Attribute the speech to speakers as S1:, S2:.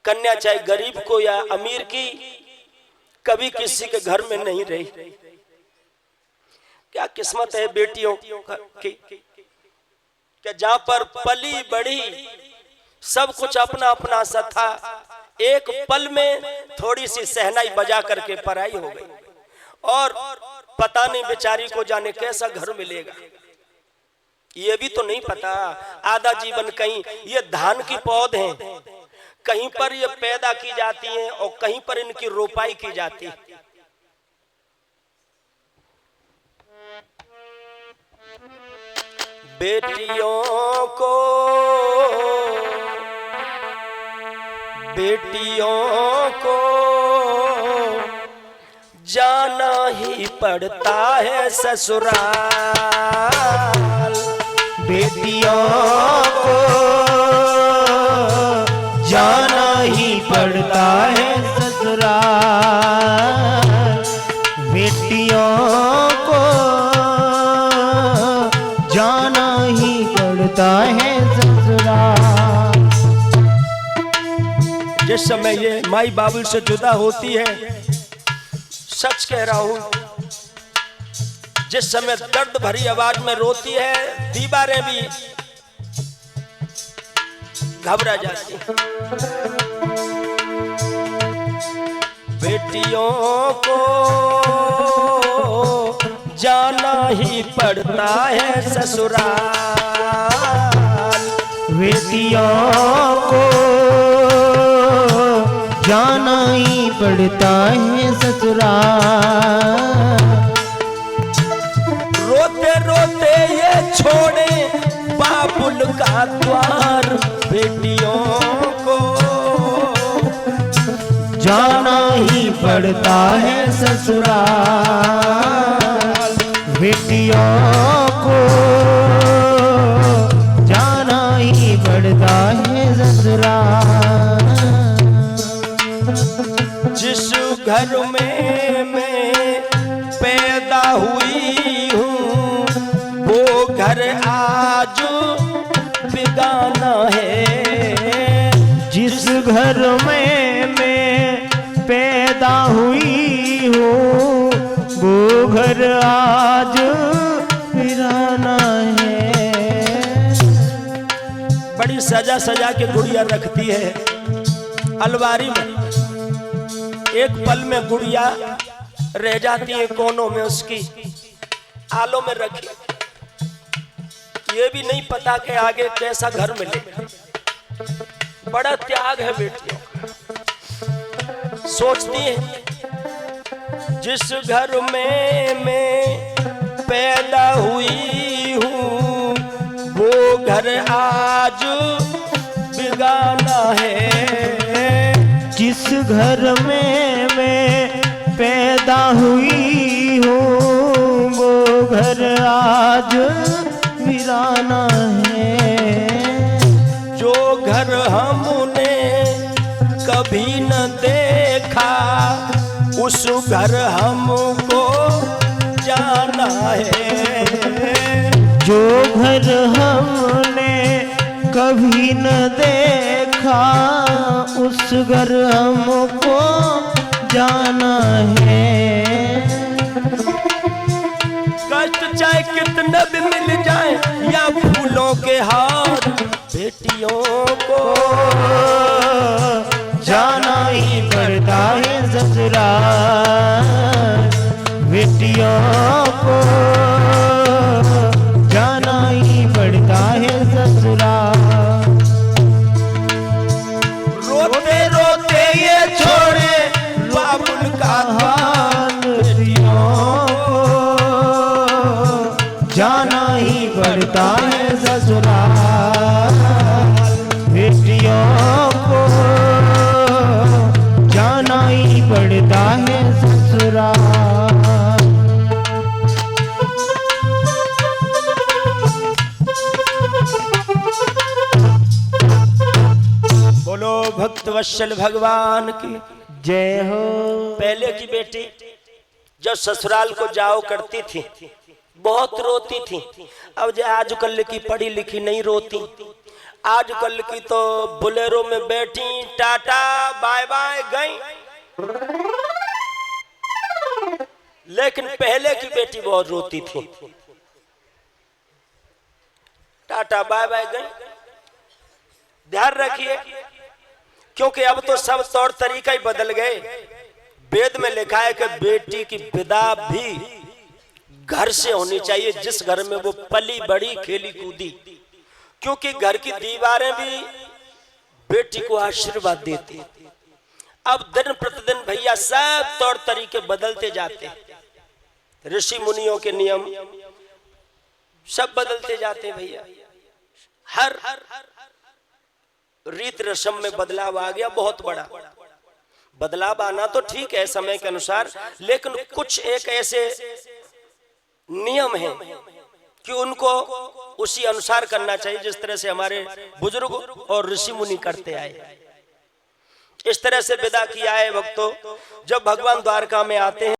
S1: कन्या चाहे गरीब को या अमीर की, कभी किसी के घर में नहीं रही। क्या किस्मत है बेटियों की, क्या जहां पर पली बढ़ी सब कुछ अपना अपना सा था, एक पल में थोड़ी सी सहनाई बजा करके पराई हो गई। और पता नहीं बेचारी को जाने कैसा घर मिलेगा, ये भी तो नहीं पता। आधा जीवन कहीं ये धान की पौध हैं, कहीं पर ये पैदा की जाती हैं और कहीं पर इनकी रोपाई की जाती है। बेटियों को जाना ही पड़ता है ससुराल,
S2: बेटियों को जाना ही पड़ता है ससुराल, बेटियों को जाना ही पड़ता है ससुराल।
S1: जिस समय ये माई बाबू से जुदा होती है, सच कह रहा हूं, जिस समय दर्द भरी आवाज में रोती है, दीवारें भी घबरा जाती हैं। बेटियों को जाना ही पड़ता है ससुराल,
S2: बेटियों को जाना ही पड़ता है ससुराल।
S1: रोते रोते ये छोड़े बाबुल का द्वार, बेटियों को
S2: जाना ही पड़ता है ससुराल, बेटियों को जाना ही पड़ता है ससुराल।
S1: जिस घर में मैं पैदा हुई हूँ, वो घर आज बेगाना है।
S2: जिस घर में मैं पैदा हुई हूँ, वो घर आज वीराना है।
S1: बड़ी सजा सजा के गुड़िया रखती है अलमारी में, एक पल में गुड़िया रह जाती है कोनों में, उसकी आलों में रखी, ये भी नहीं पता कि आगे कैसा घर मिलेगा। बड़ा त्याग है बेटियों का। सोचती है जिस घर में मैं पैदा हुई हूँ, वो घर आज बेगाना है।
S2: जिस घर में मैं पैदा हुई हूँ, वो घर आज वीराना है।
S1: जो घर हमने कभी न देखा, उस घर हमको जाना है।
S2: जो घर हमने कभी न देखा, उस घर हमको जाना है।
S1: कष्ट चाहे कितना भी मिल जाए या फूलों के हार, बेटियों को
S2: जाना ही पड़ता है ससुराल, बेटियों को जाना ही पड़ता है ससुराल।
S1: रोते रोते ये छोड़े बाबुल का हाथ, बेटियों को
S2: जाना ही पड़ता है ससुराल, बेटियों को जाना ही पड़ता है ससुराल।
S1: बोलो भक्त वत्सल भगवान की
S2: जय हो।
S1: पहले की बेटी जब ससुराल को जाओ करती थी, बहुत रोती थी। अब जो आजकल की पढ़ी लिखी नहीं रोती, आजकल की तो बुलेरो में बैठी टाटा बाय बाय गई, लेकिन पहले की बेटी बहुत रोती थी। टाटा बाय बाय गई। ध्यान रखिए, क्योंकि अब तो सब तौर तरीका ही बदल गए। वेद में लिखा है कि बेटी की विदा भी घर से होनी चाहिए, जिस घर में वो पली बड़ी खेली कूदी, क्योंकि घर की दीवारें भी बेटी को आशीर्वाद देती। अब दिन प्रतिदिन भैया सब तौर तरीके बदलते जाते, ऋषि मुनियों के नियम सब बदलते जाते भैया। हर रीत रस्म में बदलाव आ गया, बहुत बड़ा बदलाव आना तो ठीक है समय के अनुसार, लेकिन कुछ एक ऐसे नियम हैं कि उनको उसी अनुसार करना चाहिए जिस तरह से हमारे बुजुर्ग और ऋषि मुनि करते आए। इस तरह से विदा किया है भक्तों। जब भगवान द्वारका में आते हैं